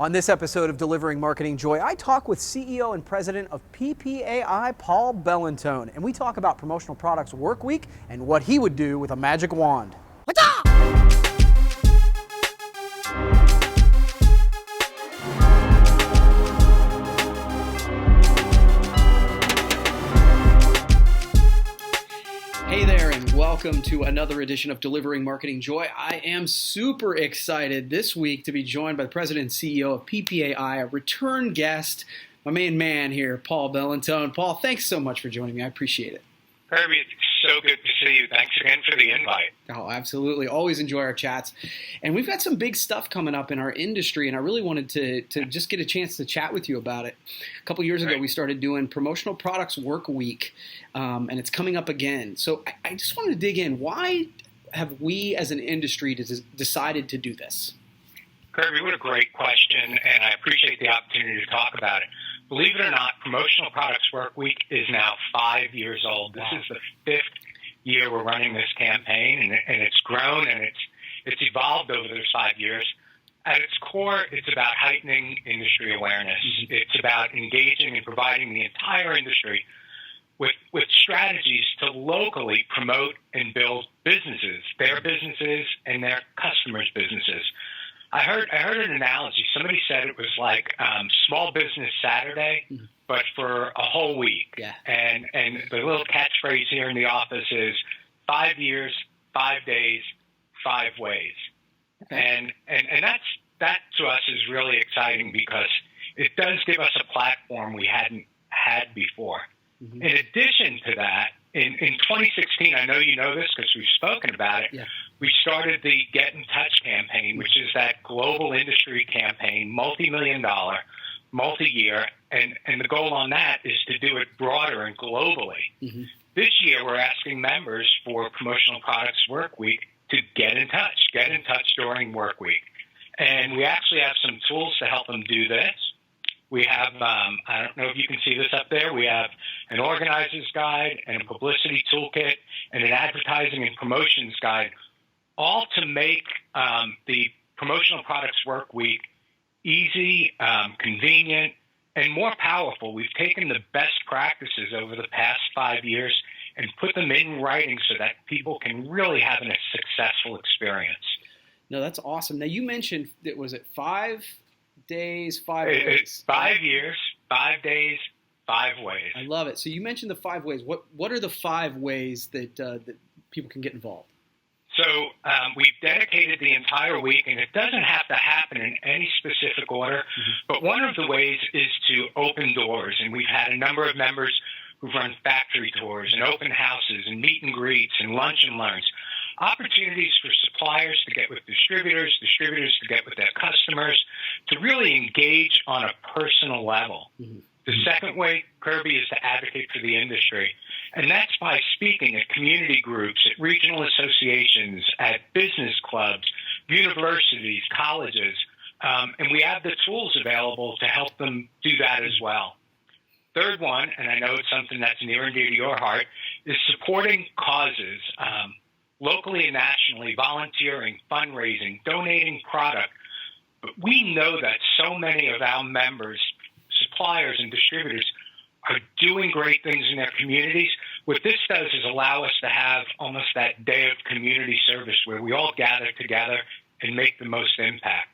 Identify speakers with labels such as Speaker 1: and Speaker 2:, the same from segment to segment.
Speaker 1: On this episode of Delivering Marketing Joy, I talk with CEO and President of PPAI, Paul Bellantone, and we talk about Promotional Products Work Week and what he would do with a magic wand. Hey there, and welcome to another edition of Delivering Marketing Joy. I am super excited this week to be joined by the President and CEO of PPAI, a return guest, my main man here, Paul Bellantone. Paul, thanks so much for joining me. I appreciate it.
Speaker 2: Kirby, it's so good to see you. Thanks again for the invite.
Speaker 1: Oh, absolutely. Always enjoy our chats. And we've got some big stuff coming up in our industry, and I really wanted to just get a chance to chat with you about it. A couple years ago, we started doing Promotional Products Work Week, and it's coming up again. So I just wanted to dig in. Why have we as an industry decided to do this?
Speaker 2: Kirby, what a great question, and I appreciate the opportunity to talk about it. Believe it or not, Promotional Products Work Week is now 5 years old. This is the fifth year we're running this campaign, and it's grown and it's evolved over those 5 years. At its core, it's about heightening industry awareness. Mm-hmm. It's about engaging and providing the entire industry with strategies to locally promote and build businesses, their businesses and their customers' businesses. I heard an analogy. Somebody said it was like Small Business Saturday, but for a whole week. Yeah. And the little catchphrase here in the office is 5 years, 5 days, 5 ways. Okay. And that to us is really exciting because it does give us a platform we hadn't had before. Mm-hmm. In addition to that, in 2016, I know you know this because we've spoken about it, we started the Get in Touch campaign, which is that global industry campaign, multi-million-dollar, multi-year, and the goal on that is to do it broader and globally. Mm-hmm. This year, we're asking members for Promotional Products Work Week to get in touch during Work Week. And we actually have some tools to help them do this. We have, I don't know if you can see this up there, we have an organizer's guide and a publicity toolkit and an advertising and promotions guide, all to make the Promotional Products Work Week easy, convenient, and more powerful. We've taken the best practices over the past 5 years and put them in writing so that people can really have a successful experience.
Speaker 1: No, that's awesome. Now, you mentioned, was it 5 days, 5 ways?
Speaker 2: It's 5 years, 5 days, 5 ways.
Speaker 1: I love it. So you mentioned the 5 ways. What are the 5 ways that people can get involved?
Speaker 2: So we've dedicated the entire week, and it doesn't have to happen in any specific order, but one of the ways is to open doors, and we've had a number of members who've run factory tours and open houses and meet and greets and lunch and learns. Opportunities for suppliers to get with distributors to get with their customers, to really engage on a personal level. Mm-hmm. The second way, Kirby, is to advocate for the industry. And that's by speaking at community groups, at regional associations, at business clubs, universities, colleges. And we have the tools available to help them do that as well. Third one, and I know it's something that's near and dear to your heart, is supporting causes. Locally and nationally, volunteering, fundraising, donating product. But we know that so many of our members, suppliers and distributors, are doing great things in their communities. What this does is allow us to have almost that day of community service where we all gather together and make the most impact.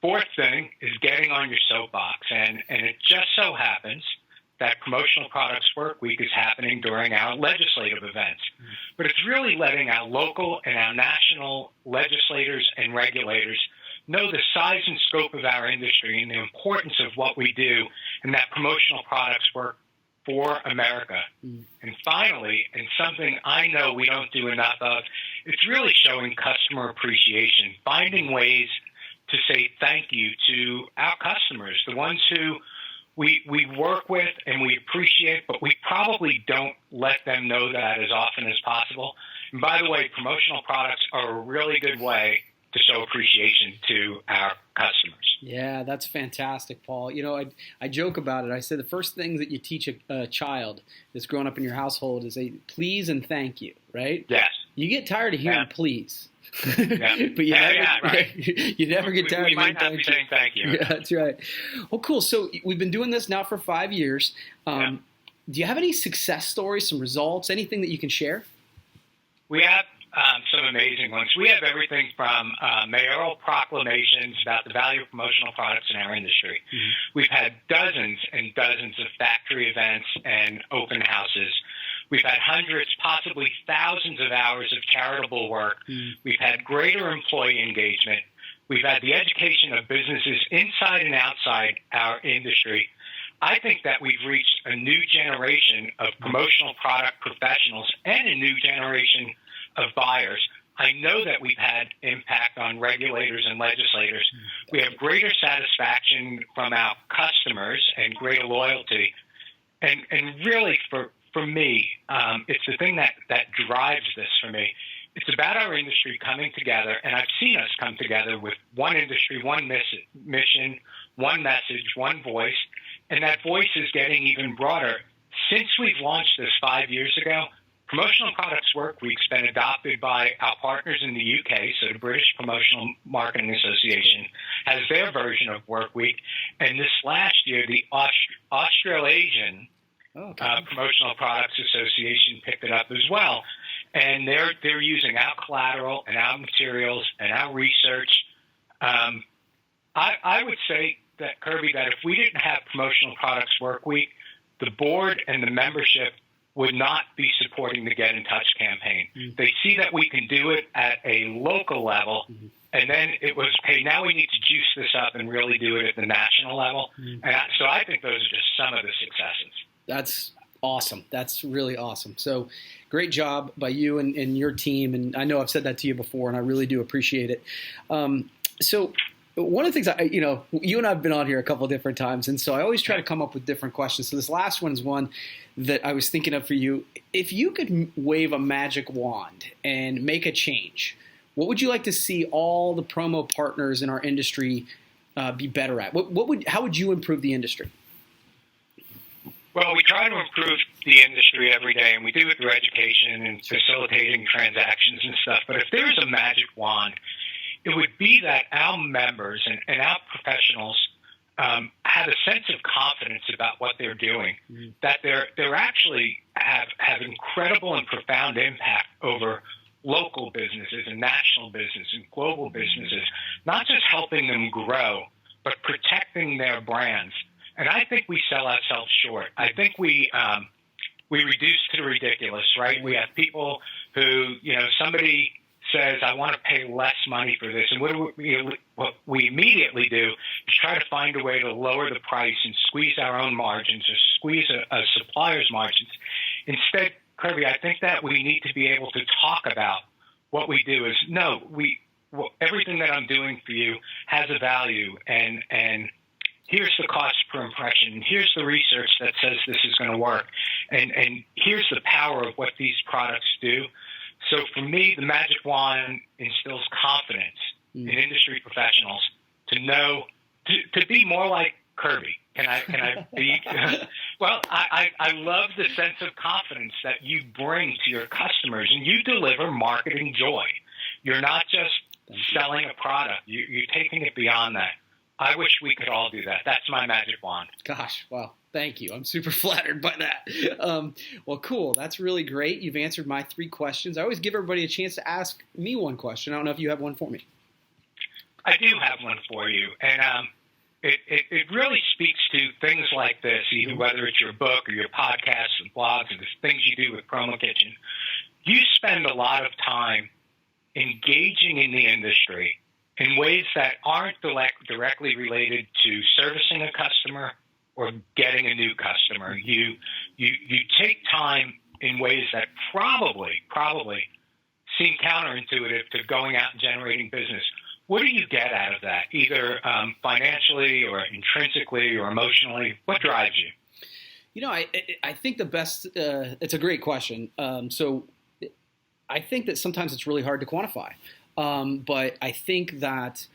Speaker 2: Fourth thing is getting on your soapbox. And it just so happens that Promotional Products Work Week is happening during our legislative events. But it's really letting our local and our national legislators and regulators know the size and scope of our industry and the importance of what we do and that promotional products work for America. And finally, and something I know we don't do enough of, it's really showing customer appreciation, finding ways to say thank you to our customers, the ones who we work with and we appreciate, but we probably don't let them know that as often as possible. And by the way, promotional products are a really good way to show appreciation to our customers.
Speaker 1: Yeah, that's fantastic, Paul. You know, I joke about it. I say the first thing that you teach a child that's growing up in your household is a please and thank you, right?
Speaker 2: Yes.
Speaker 1: You get tired of hearing please.
Speaker 2: Yeah.
Speaker 1: But
Speaker 2: right.
Speaker 1: you never get tired
Speaker 2: we might not be saying thank you.
Speaker 1: Yeah, that's right. Well, cool. So we've been doing this now for 5 years. Do you have any success stories, some results, anything that you can share?
Speaker 2: We have some amazing ones. We have everything from mayoral proclamations about the value of promotional products in our industry. Mm-hmm. We've had dozens and dozens of factory events and open houses. We've had hundreds, possibly thousands of hours of charitable work. Mm-hmm. We've had greater employee engagement. We've had the education of businesses inside and outside our industry. I think that we've reached a new generation of promotional product professionals and a new generation of buyers. I know that we've had impact on regulators and legislators. We have greater satisfaction from our customers and greater loyalty. And really, for me, it's the thing that drives this for me. It's about our industry coming together, and I've seen us come together with one industry, one mission, one message, one voice, and that voice is getting even broader. Since we've launched this 5 years ago, Promotional Products Work Week's been adopted by our partners in the UK, so the British Promotional Marketing Association has their version of Work Week, and this last year, the Australasian Promotional Products Association picked it up as well, and they're using our collateral and our materials and our research. I would say that, Kirby, that if we didn't have Promotional Products Work Week, the board and the membership would not be supporting the Get in Touch campaign. Mm-hmm. They see that we can do it at a local level, and then it was, hey, now we need to juice this up and really do it at the national level. Mm-hmm. And so I think those are just some of the successes. That's
Speaker 1: awesome. That's really awesome. So great job by you and your team. And I know I've said that to you before, and I really do appreciate it. So one of the things, you and I have been on here a couple of different times, and so I always try to come up with different questions. So this last one is one that I was thinking of for you. If you could wave a magic wand and make a change, what would you like to see all the promo partners in our industry be better at? How would you improve the industry?
Speaker 2: Well, we try to improve the industry every day, and we do it through education and facilitating transactions and stuff. But if there's a magic wand, it would be that our members and our professionals have a sense of confidence about what they're doing, that they're actually have incredible and profound impact over local businesses and national business and global businesses, not just helping them grow, but protecting their brands. And I think we sell ourselves short. I think we reduce to the ridiculous, right? We have people who, somebody says, I want to pay less money for this. And what we immediately do is try to find a way to lower the price and squeeze our own margins or squeeze a supplier's margins. Instead, Kirby, I think that we need to be able to talk about what we do is, everything that I'm doing for you has a value, and here's the cost per impression. Here's the research that says this is going to work. And here's the power of what these products do. So for me, the magic wand instills confidence in industry professionals to know, to be more like Kirby. Can I be? Well, I love the sense of confidence that you bring to your customers, and you deliver marketing joy. You're not just selling a product. You're taking it beyond that. I wish we could all do that. That's my magic wand.
Speaker 1: Gosh, well, thank you. I'm super flattered by that. Well, cool. That's really great. You've answered my 3 questions. I always give everybody a chance to ask me one question. I don't know if you have one for me.
Speaker 2: I do have one for you. And it really speaks to things like this, either whether it's your book or your podcasts and blogs and the things you do with Promo Kitchen. You spend a lot of time engaging in the industry in ways that aren't directly related to servicing a customer or getting a new customer. You take time in ways that probably seem counterintuitive to going out and generating business. What do you get out of that, either financially or intrinsically or emotionally? What drives you?
Speaker 1: I think the best it's a great question. So I think that sometimes it's really hard to quantify. But I think that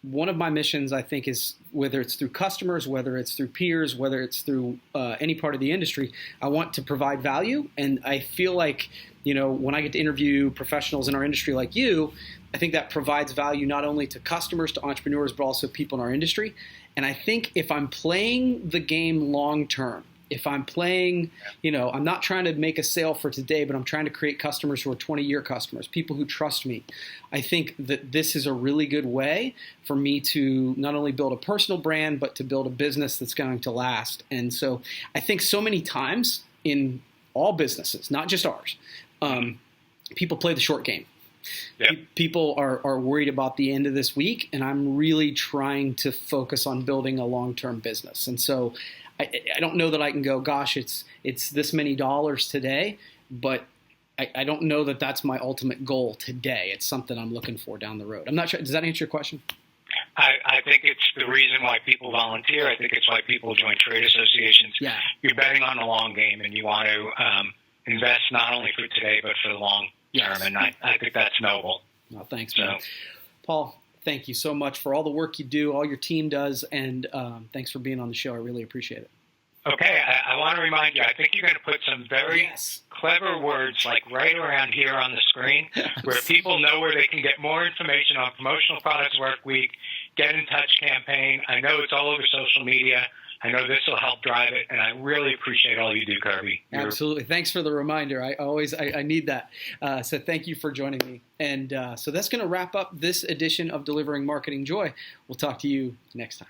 Speaker 1: one of my missions, I think, is whether it's through customers, whether it's through peers, whether it's through any part of the industry, I want to provide value. And I feel like, when I get to interview professionals in our industry like you, I think that provides value not only to customers, to entrepreneurs, but also people in our industry. And I think if I'm playing the game long term, if I'm playing, I'm not trying to make a sale for today, but I'm trying to create customers who are 20-year customers, people who trust me. I think that this is a really good way for me to not only build a personal brand, but to build a business that's going to last. And so I think so many times in all businesses, not just ours, people play the short game. Yep. People are worried about the end of this week, and I'm really trying to focus on building a long-term business. And so I don't know that I can go, gosh, it's this many dollars today, but I don't know that that's my ultimate goal today. It's something I'm looking for down the road. I'm not sure. Does that answer your question?
Speaker 2: I think it's the reason why people volunteer. I think it's why people join trade associations.
Speaker 1: Yeah.
Speaker 2: You're betting on the long game, and you want to invest not only for today, but for the long term. And I think that's noble.
Speaker 1: Well, thanks, man. Paul, thank you so much for all the work you do, all your team does, and thanks for being on the show. I really appreciate it.
Speaker 2: Okay, I want to remind you, I think you're going to put some very clever words like right around here on the screen where people know where they can get more information on Promotional Products Work Week, Get in Touch campaign. I know it's all over social media. I know this will help drive it, and I really appreciate all you do, Kirby.
Speaker 1: Absolutely. Thanks for the reminder. I need that. So thank you for joining me. And so that's going to wrap up this edition of Delivering Marketing Joy. We'll talk to you next time.